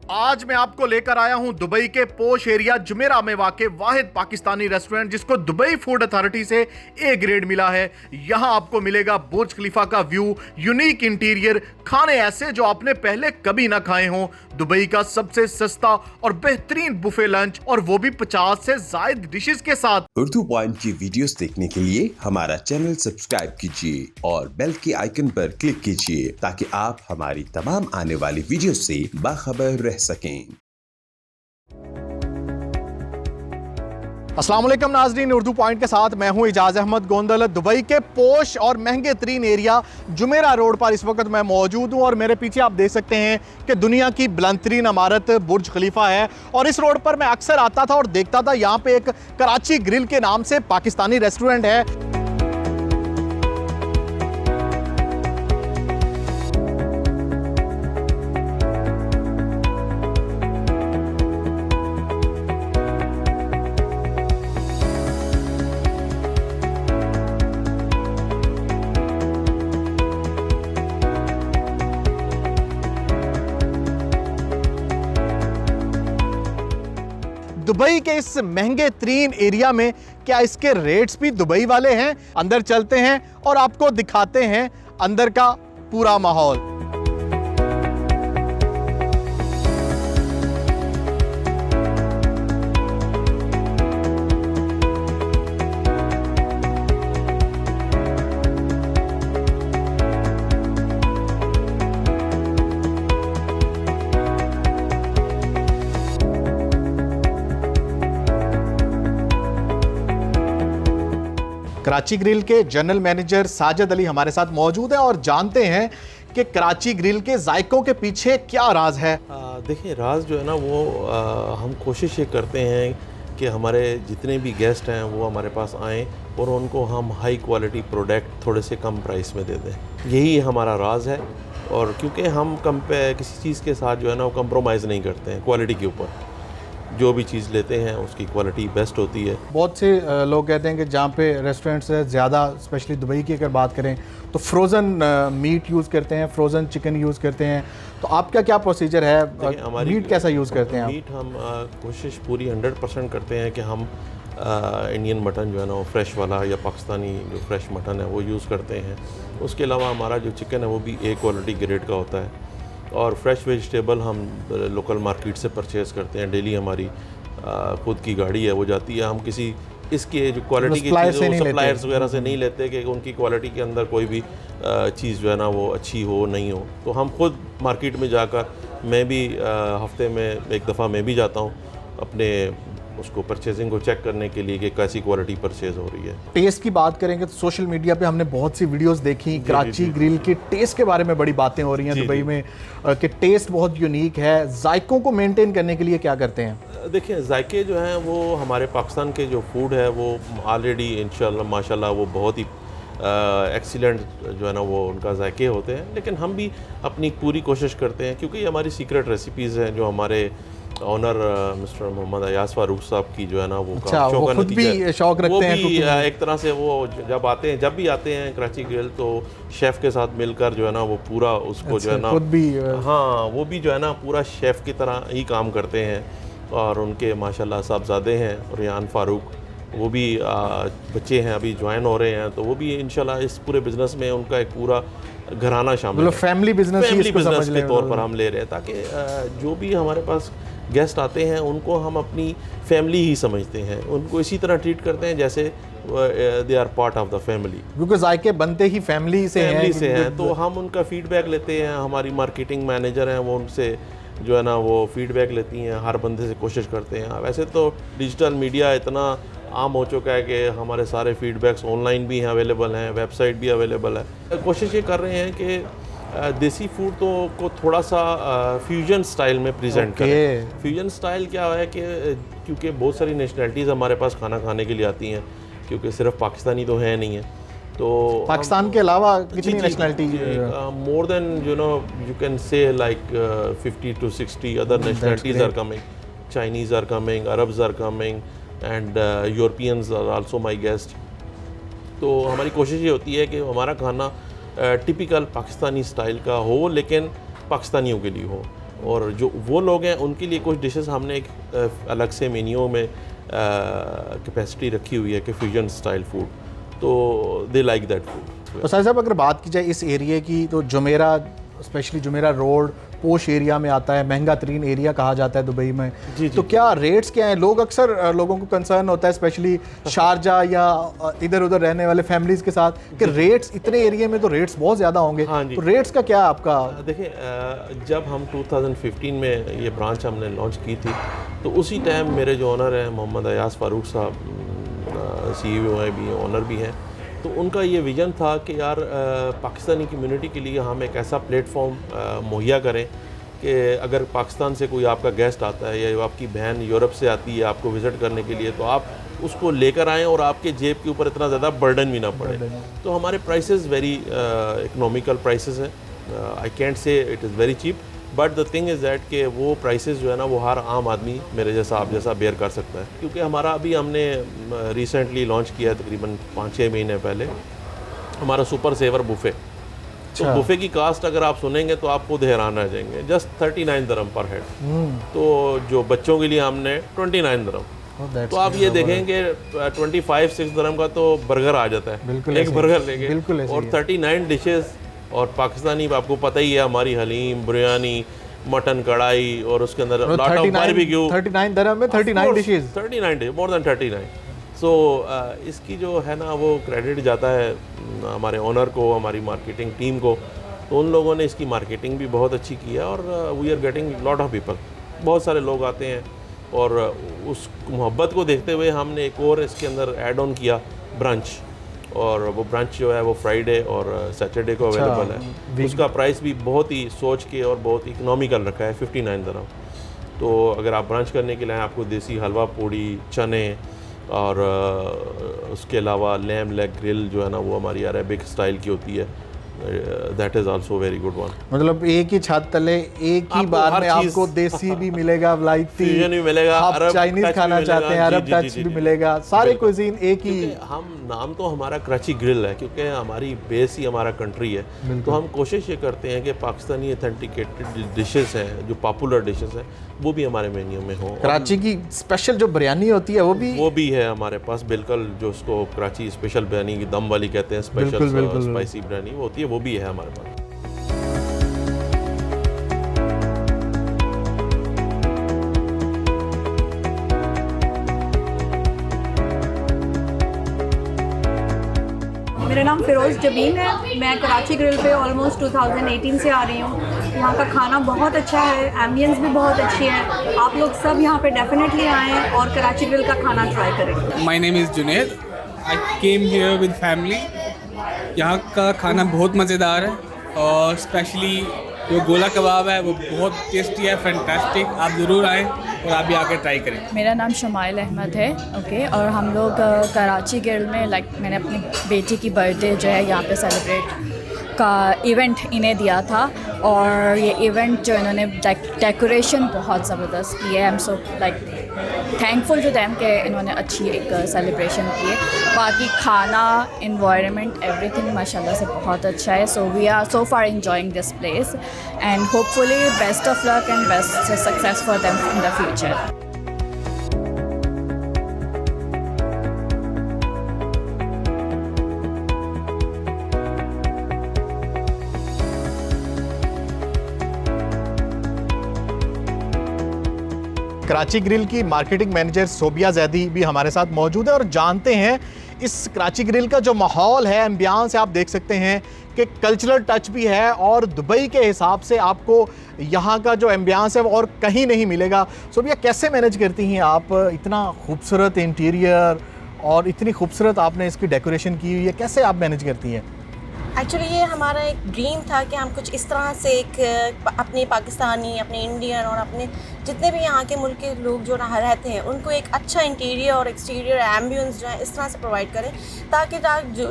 आज मैं आपको लेकर आया हूं दुबई के पोश एरिया जुमेरा में वाक़े वाहिद पाकिस्तानी रेस्टोरेंट जिसको दुबई फूड अथॉरिटी से ए ग्रेड मिला है। यहां आपको मिलेगा बुर्ज खलीफा का व्यू, यूनिक इंटीरियर, खाने ऐसे जो आपने पहले कभी ना खाए हों, दुबई का सबसे सस्ता और बेहतरीन बुफे लंच, और वो भी 50 से ज्यादा डिशेस के साथ। उर्दू पॉइंट की वीडियोस देखने के लिए हमारा चैनल सब्सक्राइब कीजिए और बेल के आइकन पर क्लिक कीजिए ताकि आप हमारी तमाम आने वाली वीडियो से बाखबर रह सकें। अस्सलाम वालेकुम नाज़रीन, उर्दू पॉइंट के साथ मैं हूं इजाज़ अहमद गोंदल। दुबई के पोश और महंगे तरीन एरिया जुमेरा रोड पर इस वक्त मैं मौजूद हूं और मेरे पीछे आप देख सकते हैं कि दुनिया की बुलंद तरीन इमारत बुर्ज खलीफा है। और इस रोड पर मैं अक्सर आता था और देखता था यहाँ पे एक कराची ग्रिल के नाम से पाकिस्तानी रेस्टोरेंट है। दुबई के इस महंगे तरीन एरिया में क्या इसके रेट्स भी दुबई वाले हैं? अंदर चलते हैं और आपको दिखाते हैं अंदर का पूरा माहौल। कराची ग्रिल के जनरल मैनेजर साजिद अली हमारे साथ मौजूद हैं और जानते हैं कि कराची ग्रिल के जायकों के पीछे क्या राज है। देखिए, राज जो है ना वो हम कोशिश ये करते हैं कि हमारे जितने भी गेस्ट हैं वो हमारे पास आएँ और उनको हम हाई क्वालिटी प्रोडक्ट थोड़े से कम प्राइस में दे दें। यही हमारा राज है। और क्योंकि हम किसी चीज़ के साथ जो है ना वो कंप्रोमाइज़ नहीं करते हैं, क्वालिटी के ऊपर जो भी चीज़ लेते हैं उसकी क्वालिटी बेस्ट होती है। बहुत से लोग कहते हैं कि जहाँ पे रेस्टोरेंट्स है ज़्यादा, स्पेशली दुबई की अगर बात करें तो फ्रोज़न मीट यूज़ करते हैं, फ्रोज़न चिकन यूज़ करते हैं। तो आपका क्या प्रोसीजर है? मीट कैसा यूज़ करते हैं? मीट हम कोशिश पूरी 100% करते हैं कि हम इंडियन मटन जो है ना वो फ्रेश वाला या पाकिस्तानी जो फ्रेश मटन है वो यूज़ करते हैं। उसके अलावा हमारा जो चिकन है वो भी ए क्वालिटी ग्रेड का होता है। और फ्रेश वेजिटेबल हम लोकल मार्केट से परचेज़ करते हैं। डेली हमारी खुद की गाड़ी है वो जाती है। हम किसी इसके जो क्वालिटी की चीज़ सप्लायर्स वगैरह से नहीं लेते कि उनकी क्वालिटी के अंदर कोई भी चीज़ जो है ना वो अच्छी हो नहीं हो। तो हम खुद मार्केट में जाकर, मैं भी हफ्ते में एक दफ़ा मैं भी जाता हूँ अपने उसको परचेजिंग को चेक करने के लिए कि कैसी क्वालिटी परचेज हो रही है। टेस्ट की बात करेंगे तो सोशल मीडिया पे हमने बहुत सी वीडियोस देखी कराची ग्रिल के टेस्ट के बारे में, बड़ी बातें हो रही हैं दुबई में कि टेस्ट बहुत यूनिक है। जायकों को मेंटेन करने के लिए क्या करते हैं? देखिए, जायके जो हैं वो हमारे पाकिस्तान के जो फूड है वो ऑलरेडी इंशाल्लाह माशाल्लाह वो बहुत ही एक्सीलेंट जो है ना वो उनका जायके होते हैं। लेकिन हम भी अपनी पूरी कोशिश करते हैं क्योंकि हमारी सीक्रेट रेसिपीज़ हैं जो हमारे ऑनर मिस्टर मोहम्मद इजाज़ फारूक साहब की जो है ना वो शौक भी शौक रखते हैं। वो भी एक तरह से वो जब भी आते हैं कराची ग्रिल तो शेफ़ के साथ मिलकर जो है ना वो पूरा उसको जो है ना खुद भी हाँ वो भी जो है ना पूरा शेफ़ की तरह ही काम करते हैं। और उनके माशाल्लाह साहबजादे हैं रियान फारूक, वो भी बच्चे हैं अभी ज्वाइन हो रहे हैं, तो वो भी इंशाल्लाह इस पूरे बिज़नेस में उनका एक पूरा घराना शामिल है। फैमिली बिजनेस के तौर पर हम ले रहे हैं ताकि जो भी हमारे पास गेस्ट आते हैं उनको हम अपनी फैमिली ही समझते हैं, उनको इसी तरह ट्रीट करते हैं जैसे they are part of the family. क्योंकि जायके बनते ही फैमिली से हैं। तो हम उनका फीडबैक लेते हैं। हमारी मार्केटिंग मैनेजर हैं वो उनसे जो है ना वो फीडबैक लेती हैं, हर बंदे से कोशिश करते हैं। वैसे तो डिजिटल मीडिया इतना आम हो चुका है कि हमारे सारे फीडबैक्स ऑनलाइन भी हैं, अवेलेबल हैं, वेबसाइट भी अवेलेबल है। कोशिश ये कर रहे हैं कि देसी फूड तो को थोड़ा सा फ्यूजन स्टाइल में प्रेजेंट करें। फ्यूजन स्टाइल क्या है कि क्योंकि बहुत सारी नेशनलिटीज़ हमारे पास खाना खाने के लिए आती हैं, क्योंकि सिर्फ पाकिस्तानी तो है नहीं है, तो पाकिस्तान के अलावा कितनी nationality? More than you can say like 50 to 60 other nationalities are coming. Chinese are coming, Arabs are coming and Europeans are also my guest. तो हमारी कोशिश ये होती है कि हमारा खाना टिपिकल पाकिस्तानी स्टाइल का हो लेकिन पाकिस्तानियों के लिए हो। और जो वो लोग हैं उनके लिए कुछ डिशेस हमने एक अलग से मेन्यू में कैपेसिटी रखी हुई है कि फ्यूजन स्टाइल फूड, तो दे लाइक दैट फूड। तो साहब अगर बात की जाए इस एरिया की, तो जुमेरा, स्पेशली जुमेरा रोड पोश एरिया में आता है, महंगा तरीन एरिया कहा जाता है दुबई में। जी, तो क्या रेट्स क्या हैं? लोग अक्सर लोगों को कंसर्न होता है स्पेशली शारजा या इधर उधर रहने वाले फैमिलीज के साथ कि रेट्स इतने एरिया में तो रेट्स बहुत ज़्यादा होंगे। हाँ तो रेट्स का क्या आपका? देखिए, जब हम 2015 में ये ब्रांच हमने लॉन्च की थी, तो उसी टाइम मेरे जो ऑनर हैं मोहम्मद अयाज फारूक साहब, CEO हैं भी, ऑनर भी हैं, तो उनका ये विज़न था कि यार पाकिस्तानी कम्युनिटी के लिए हम एक ऐसा प्लेटफॉर्म मुहैया करें कि अगर पाकिस्तान से कोई आपका गेस्ट आता है या आपकी बहन यूरोप से आती है आपको विज़िट करने के लिए, तो आप उसको लेकर आएँ और आपके जेब के ऊपर इतना ज़्यादा बर्डन भी ना पड़े। तो हमारे प्राइसेस वेरी इकोनॉमिकल प्राइसेस हैं। I can't say it is very cheap, but the thing is that कि वो प्राइसेस जो है ना वो हर आम आदमी मेरे जैसा आप जैसा बेयर कर सकता है। क्योंकि हमारा अभी हमने रिसेंटली लॉन्च किया है तकरीबन 5-6 महीने पहले हमारा सुपर सेवर बुफ़े। तो बुफ़े की कास्ट अगर आप सुनेंगे तो आप खुद हैरान रह जाएंगे, जस्ट 39 दिरहम पर हेड। तो जो बच्चों के लिए हमने 29 दिरहम। तो आप ये देखेंगे 25-6 दिरहम का तो बर्गर आ जाता है, एक बर्गर लेंगे और 39 डिशेस। और पाकिस्तानी आपको पता ही है, हमारी हलीम, बिरयानी, मटन कढ़ाई और उसके अंदर लॉट ऑफ बारबेक्यू। 39 दिरहम में 39 डिशेस, 39 डिश, मोर देन 39। सो इसकी जो है ना वो क्रेडिट जाता है हमारे ओनर को, हमारी मार्केटिंग टीम को। तो उन लोगों ने इसकी मार्केटिंग भी बहुत अच्छी की है और we are getting lot of people, बहुत सारे लोग आते हैं। और उस मोहब्बत को देखते हुए हमने एक और इसके अंदर ऐड ऑन किया ब्रांच, और वो ब्रांच जो है वो फ्राइडे और सैटरडे को अवेलेबल है। उसका प्राइस भी बहुत ही सोच के और बहुत इकोनॉमिकल रखा है, 59 दिरहम। तो अगर आप ब्रांच करने के लिए आपको देसी हलवा पूड़ी, चने और उसके अलावा लैम लेग ग्रिल जो है ना वो हमारी अरेबिक स्टाइल की होती है, that is also very good one. मतलब एक ही छत तले एक ही बार में आपको देसी भी मिलेगा, वलायती भी मिलेगा, आप चाइनीज खाना चाहते हैं अरब टच भी मिलेगा, सारे कुजीन एक ही। हम नाम तो हमारा कराची ग्रिल है क्योंकि हमारी बेस ही हमारा कंट्री है। तो हम कोशिश ये करते हैं कि पाकिस्तानी ऑथेंटिकेटेड डिशेस हैं, जो पॉपुलर डिशेस हैं, वो भी हमारे मेन्यू में हो। कराची की स्पेशल जो बिरयानी होती है वो भी है हमारे पास, बिल्कुल, जो उसको कराची स्पेशल बिरयानी की दम वाली कहते हैं, स्पेशल स्पाइसी बिरयानी वो होती है, वो भी है हमारे पास। मेरा नाम फ़िरोज़ जबीन है। मैं कराची ग्रिल पे ऑलमोस्ट 2018 से आ रही हूँ। यहाँ का खाना बहुत अच्छा है, एम्बियंस भी बहुत अच्छी है। आप लोग सब यहाँ पे डेफिनेटली आएँ और कराची ग्रिल का खाना ट्राई करें। My name is Junaid, I came here with family. यहाँ का खाना बहुत मज़ेदार है और स्पेशली जो गोला कबाब है वो बहुत टेस्टी है, फैंटास्टिक। आप ज़रूर आएँ और आप भी आकर ट्राई करें। मेरा नाम शमाइल अहमद है, ओके। और हम लोग कराची ग्रिल में मैंने अपनी बेटी की बर्थडे जो है यहाँ पे सेलिब्रेट का इवेंट इन्हें दिया था और ये इवेंट जो इन्होंने डेकोरेशन बहुत ज़बरदस्त की है। I am so thankful to them कि इन्होंने अच्छी एक सेलिब्रेशन की है। बाकी खाना, इन्वायरमेंट, एवरीथिंग माशाल्लाह से बहुत अच्छा है। So we are so far enjoying this place and hopefully best of luck and best success for them in the future. Karachi grill की मार्केटिंग मैनेजर सोबिया जैदी भी हमारे साथ मौजूद है और जानते हैं इस कराची ग्रिल का जो माहौल है, एम्बियंस है, आप देख सकते हैं कि कल्चरल टच भी है और दुबई के हिसाब से आपको यहाँ का जो एम्बियंस है वो और कहीं नहीं मिलेगा। सोबिया, कैसे मैनेज करती हैं आप? इतना खूबसूरत इंटीरियर और इतनी खूबसूरत आपने इसकी डेकोरेशन की हुई है, कैसे आप मैनेज करती हैं? एक्चुअली ये हमारा एक ड्रीम था कि हम कुछ इस तरह से एक अपने पाकिस्तानी, अपने इंडियन और अपने जितने भी यहाँ के मुल्क के लोग जो रहते हैं उनको एक अच्छा इंटीरियर और एक्सटीरियर एम्बियंस जो है इस तरह से प्रोवाइड करें ताकि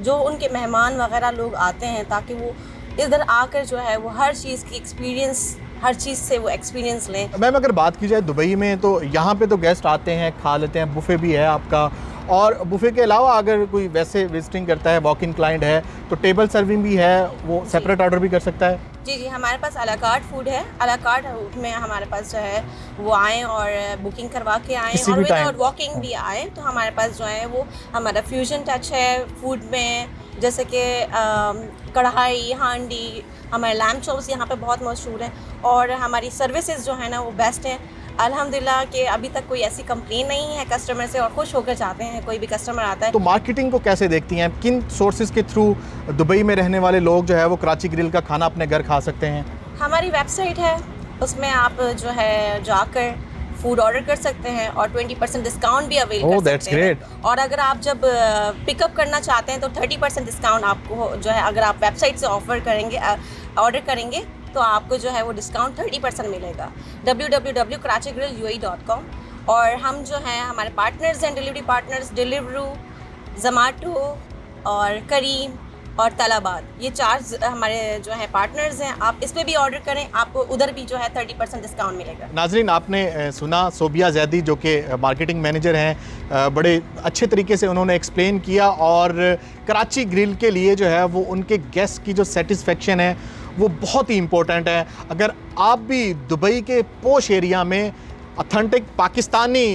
जो उनके मेहमान वगैरह लोग आते हैं ताकि वो इधर आकर जो है वो हर चीज़ की एक्सपीरियंस, हर चीज़ से वो एक्सपीरियंस लें। मैम, अगर बात की जाए दुबई में तो यहाँ पे तो गेस्ट आते हैं, खा लेते हैं, बुफ़े भी है आपका, और बुफ़े के अलावा अगर कोई वैसे विजिटिंग करता है, वॉक इन क्लाइंट है, तो टेबल सर्विंग भी है, वो सेपरेट ऑर्डर भी कर सकता है? जी जी, हमारे पास अला कार्ट फूड है। अला कार्ट में हमारे पास जो है वो आएँ और बुकिंग करवा के आएँ किसी और भी टाइम। विदाउट वॉकिंग भी आएँ। तो हमारे पास जो है वो हमारा फ्यूजन टच है फूड में, जैसे कि कढ़ाई, हांडी, हमारे लैम्ब चॉप्स यहाँ पे बहुत मशहूर हैं और हमारी सर्विसेज जो है ना वो बेस्ट है अल्हम्दुलिल्लाह। कि अभी तक कोई ऐसी कंप्लेन नहीं है कस्टमर से और खुश होकर जाते हैं कोई भी कस्टमर आता है। तो मार्केटिंग को कैसे देखती हैं? किन सोर्सेज के थ्रू दुबई में रहने वाले लोग जो है वो कराची ग्रिल का खाना अपने घर खा सकते हैं? हमारी वेबसाइट है, उसमें आप जो है जाकर फूड ऑर्डर कर सकते हैं और 20% डिस्काउंट भी अवेल कर that's सकते हैं। great. और अगर आप जब पिकअप करना चाहते हैं तो 30% डिस्काउंट आपको जो है, अगर आप वेबसाइट से ऑर्डर करेंगे तो आपको जो है वो डिस्काउंट 30% मिलेगा। www.karachigrillue.com। और हम जो हैं हमारे पार्टनर्स हैं, डिलीवरी पार्टनर्स डिलीवरू, ज़ोमैटो और करीम और तलाबाद, ये 4 हमारे जो है पार्टनर्स हैं। आप इस पे भी ऑर्डर करें, आपको उधर भी जो है 30% डिस्काउंट मिलेगा। नाजरीन, आपने सुना सोबिया जैदी जो कि मार्केटिंग मैनेजर हैं, बड़े अच्छे तरीके से उन्होंने एक्सप्लेन किया और कराची ग्रिल के लिए जो है वो उनके गेस्ट की जो सेटिस्फेक्शन है वो बहुत ही इम्पोर्टेंट है। अगर आप भी दुबई के पोश एरिया में ऑथेंटिक पाकिस्तानी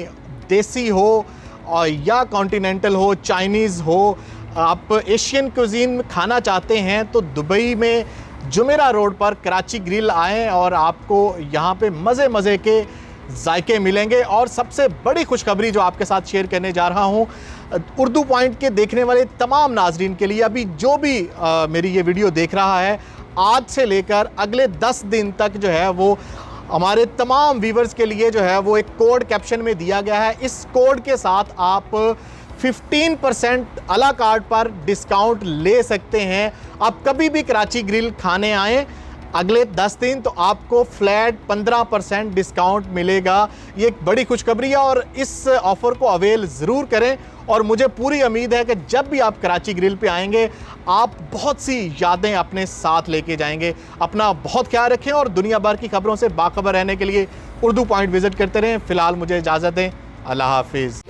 देसी हो और या कॉन्टिनेंटल हो, चाइनीज़ हो, आप एशियन क्यूजीन खाना चाहते हैं तो दुबई में जुमेरा रोड पर कराची ग्रिल आएँ और आपको यहाँ पे मज़े के जायके मिलेंगे। और सबसे बड़ी खुशखबरी जो आपके साथ शेयर करने जा रहा हूँ, उर्दू पॉइंट के देखने वाले तमाम नाजरीन के लिए, अभी जो भी मेरी ये वीडियो देख रहा है, आज से लेकर अगले 10 दिन तक जो है वो हमारे तमाम व्यूवर्स के लिए जो है वो एक कोड कैप्शन में दिया गया है। इस कोड के साथ आप 15% अला कार्ट पर डिस्काउंट ले सकते हैं। आप कभी भी कराची ग्रिल खाने आएँ अगले 10 दिन तो आपको फ्लैट 15% डिस्काउंट मिलेगा। ये एक बड़ी खुशखबरी है और इस ऑफ़र को अवेल ज़रूर करें। और मुझे पूरी उम्मीद है कि जब भी आप कराची ग्रिल पे आएंगे आप बहुत सी यादें अपने साथ लेके जाएंगे। अपना बहुत ख्याल रखें और दुनिया भर की खबरों से बाखबर रहने के लिए उर्दू पॉइंट विज़िट करते रहें। फ़िलहाल मुझे इजाज़त दें। अल्लाह हाफिज़।